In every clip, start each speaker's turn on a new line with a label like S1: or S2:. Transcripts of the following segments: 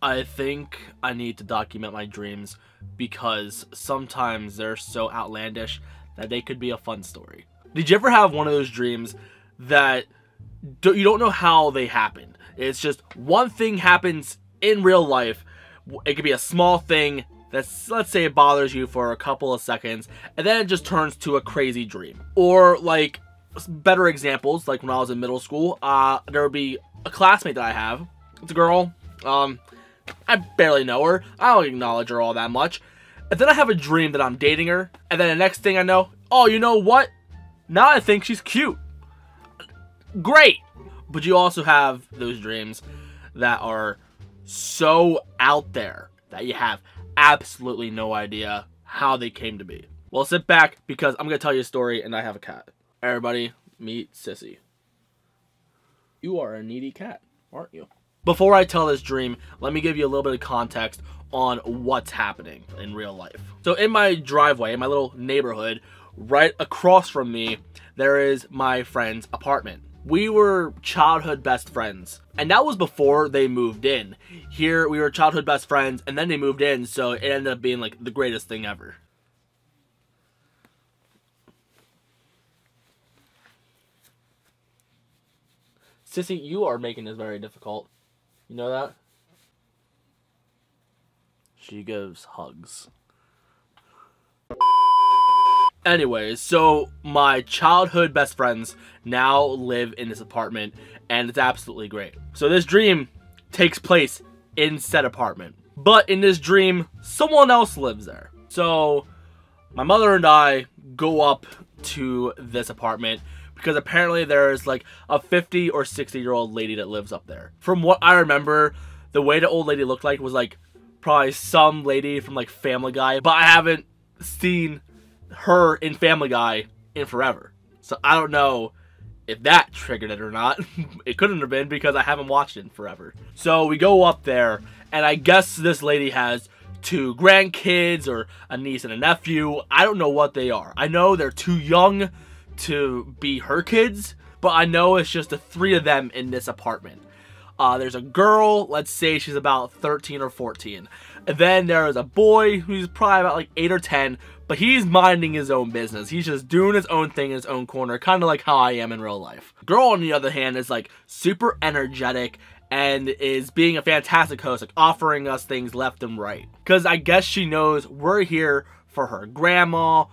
S1: I think I need to document my dreams because sometimes they're so outlandish that they could be a fun story. Did you ever have one of those dreams that you don't know how they happened? It's just one thing happens in real life. It could be a small thing that's, let's say, it bothers you for a couple of seconds, and then it just turns to a crazy dream. Or like better examples, like when I was in middle school, there would be a classmate that I have. It's a girl. I barely know her. I don't acknowledge her all that much. And then I have a dream that I'm dating her, and then the next thing I know, oh, you know what? Now I think she's cute. Great. But you also have those dreams that are so out there that you have absolutely no idea how they came to be. Well, sit back because I'm going to tell you a story and I have a cat. Everybody, meet Sissy. You are a needy cat, aren't you? Before I tell this dream, let me give you a little bit of context on what's happening in real life. So in my driveway, in my little neighborhood, right across from me, there is my friend's apartment. We were childhood best friends, and that was before they moved in. Here, we were childhood best friends, and then they moved in, so it ended up being like the greatest thing ever. Sissy, you are making this very difficult. You know that? She gives hugs. Anyways, so my childhood best friends now live in this apartment, and it's absolutely great. So this dream takes place in said apartment. But in this dream, someone else lives there. So my mother and I go up to this apartment because apparently there's like a 50 or 60-year-old lady that lives up there. From what I remember, the way the old lady looked like was like probably some lady from like Family Guy, but I haven't seen her in Family Guy in forever. So I don't know if that triggered it or not. It couldn't have been because I haven't watched it in forever. So we go up there, and I guess this lady has 2 grandkids or a niece and a nephew. I don't know what they are. I know they're too young to be her kids, but I know it's just the 3 of them in this apartment. There's a girl, let's say she's about 13 or 14. And then there is a boy who's probably about like 8 or 10, but he's minding his own business. He's just doing his own thing in his own corner, kind of like how I am in real life. Girl, on the other hand, is like super energetic and is being a fantastic host, like offering us things left and right. Because I guess she knows we're here for her grandma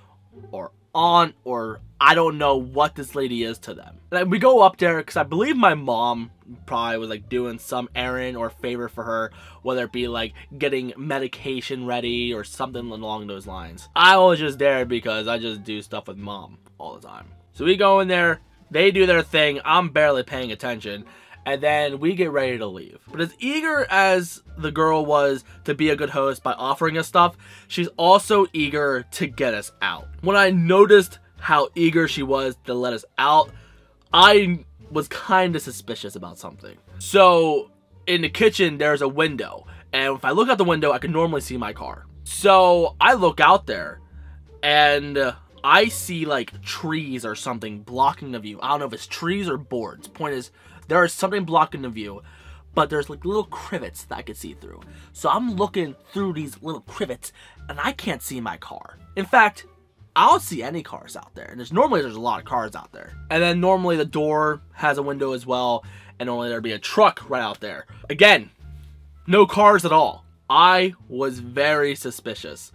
S1: or aunt, or I don't know what this lady is to them. And we go up there because I believe my mom probably was like doing some errand or favor for her, whether it be like getting medication ready or something along those lines. I was just there because I just do stuff with mom all the time. So we go in there, they do their thing, I'm barely paying attention, and then we get ready to leave. But as eager as the girl was to be a good host by offering us stuff, she's also eager to get us out. When I noticed how eager she was to let us out, I was kind of suspicious about something. So in the kitchen, there's a window, and if I look out the window, I can normally see my car. So I look out there, and I see like trees or something blocking the view. I don't know if it's trees or boards. Point is, there is something blocking the view, but there's like little crivets that I can see through. So I'm looking through these little crivets, and I can't see my car. In fact, I don't see any cars out there. And there's a lot of cars out there. And then normally the door has a window as well, and normally there'd be a truck right out there. Again, no cars at all. I was very suspicious.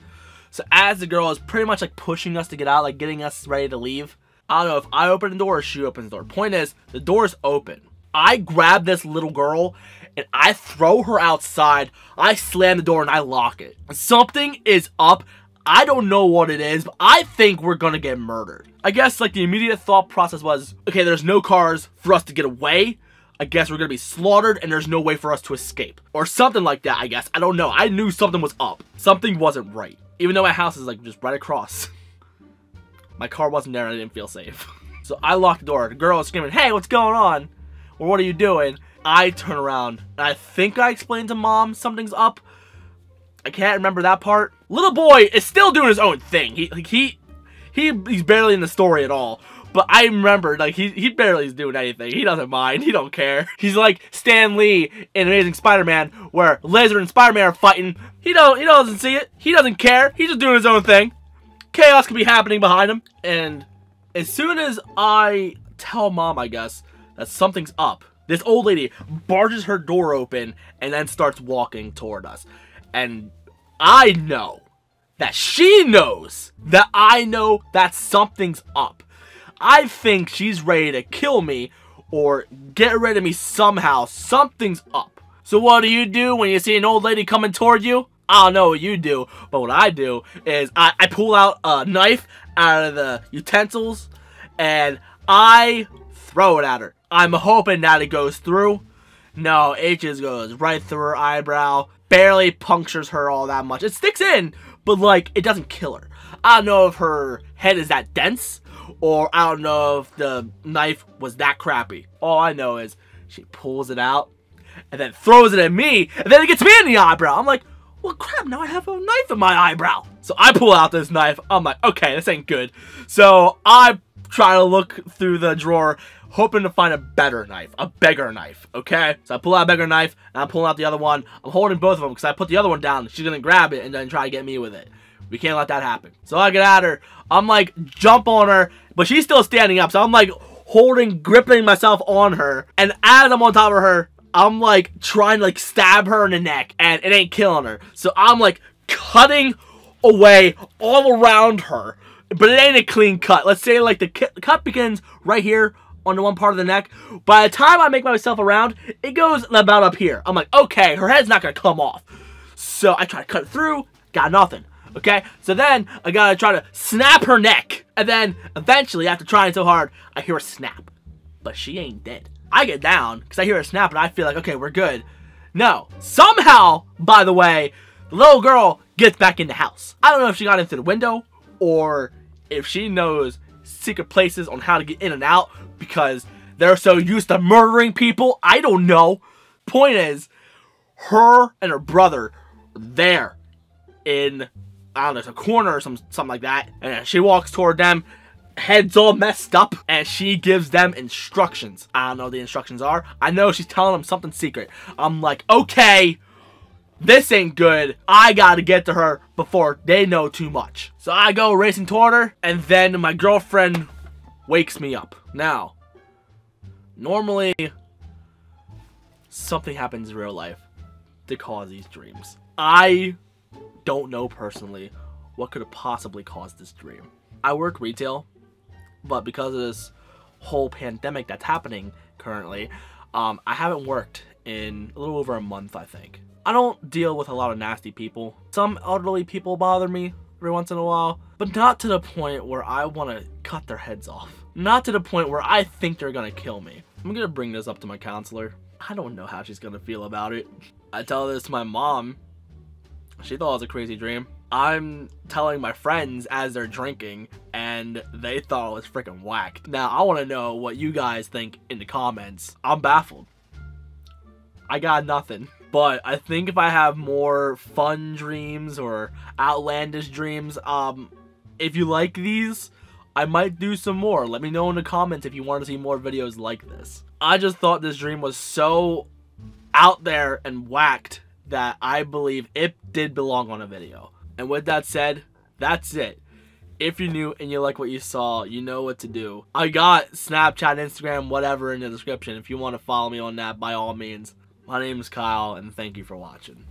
S1: So as the girl is pretty much like pushing us to get out, like getting us ready to leave, I don't know if I open the door or she opens the door. Point is, the door's open. I grab this little girl and I throw her outside. I slam the door and I lock it. Something is up. I don't know what it is, but I think we're gonna get murdered. I guess like the immediate thought process was, okay, there's no cars for us to get away. I guess we're gonna be slaughtered and there's no way for us to escape. Or something like that, I guess. I don't know. I knew something was up. Something wasn't right. Even though my house is like just right across. My car wasn't there and I didn't feel safe. So I locked the door. The girl is screaming, hey, what's going on? Or what are you doing? I turn around and I think I explained to mom something's up. I can't remember that part. Little boy is still doing his own thing. He's barely in the story at all. But I remember, like, he barely is doing anything. He doesn't mind. He don't care. He's like Stan Lee in Amazing Spider-Man, where Lizard and Spider-Man are fighting. He doesn't see it. He doesn't care. He's just doing his own thing. Chaos could be happening behind him. And as soon as I tell Mom, I guess, that something's up, this old lady barges her door open and then starts walking toward us. And I know that she knows that I know that something's up. I think she's ready to kill me or get rid of me somehow. Something's up. So what do when you see an old lady coming toward you? I don't know what you do, but what I do is I pull out a knife out of the utensils and I throw it at her. I'm hoping that it goes through. No, it just goes right through her eyebrow. Barely punctures her all that much. It sticks in, but like, it doesn't kill her. I don't know if her head is that dense, or I don't know if the knife was that crappy. All I know is she pulls it out and then throws it at me, and then it gets me in the eyebrow. I'm like, well, crap, now I have a knife in my eyebrow. So I pull out this knife. I'm like, okay, this ain't good. So I try to look through the drawer, hoping to find a better knife, a bigger knife, okay? So I pull out a bigger knife, and I'm pulling out the other one. I'm holding both of them, because I put the other one down. She's gonna grab it, and then try to get me with it. We can't let that happen. So I get at her. I'm like, jump on her, but she's still standing up. So I'm like, gripping myself on her. And as I'm on top of her, I'm like, trying to like stab her in the neck, and it ain't killing her. So I'm like, cutting away all around her. But it ain't a clean cut. Let's say like the cut begins right here on the one part of the neck. By the time I make myself around, it goes about up here. I'm like, okay, her head's not gonna come off. So I try to cut it through, got nothing. Okay, so then I gotta try to snap her neck. And then eventually, after trying so hard, I hear a snap. But she ain't dead. I get down because I hear a snap and I feel like, okay, we're good. No. Somehow, by the way, the little girl gets back in the house. I don't know if she got into the window or if she knows secret places on how to get in and out because they're so used to murdering people. I don't know. Point is, her and her brother are there in, I don't know, some corner or something like that. And she walks toward them, head's all messed up, and she gives them instructions. I don't know what the instructions are. I know she's telling them something secret. I'm like, okay, this ain't good. I gotta get to her before they know too much. So I go racing toward her, and then my girlfriend wakes me up. Now, normally, something happens in real life to cause these dreams. I don't know personally what could have possibly caused this dream. I work retail, but because of this whole pandemic that's happening currently, I haven't worked in a little over a month, I think. I don't deal with a lot of nasty people. Some elderly people bother me every once in a while, but not to the point where I want to cut their heads off. Not to the point where I think they're gonna kill me. I'm gonna bring this up to my counselor. I don't know how she's gonna feel about it. I tell this to my mom. She thought it was a crazy dream. I'm telling my friends as they're drinking, and they thought it was freaking whack. Now, I want to know what you guys think in the comments. I'm baffled. I got nothing. But I think if I have more fun dreams or outlandish dreams, if you like these, I might do some more. Let me know in the comments if you want to see more videos like this. I just thought this dream was so out there and whacked that I believe it did belong on a video. And with that said, that's it. If you're new and you like what you saw, you know what to do. I got Snapchat, Instagram, whatever in the description. If you want to follow me on that, by all means. My name is Kyle, and thank you for watching.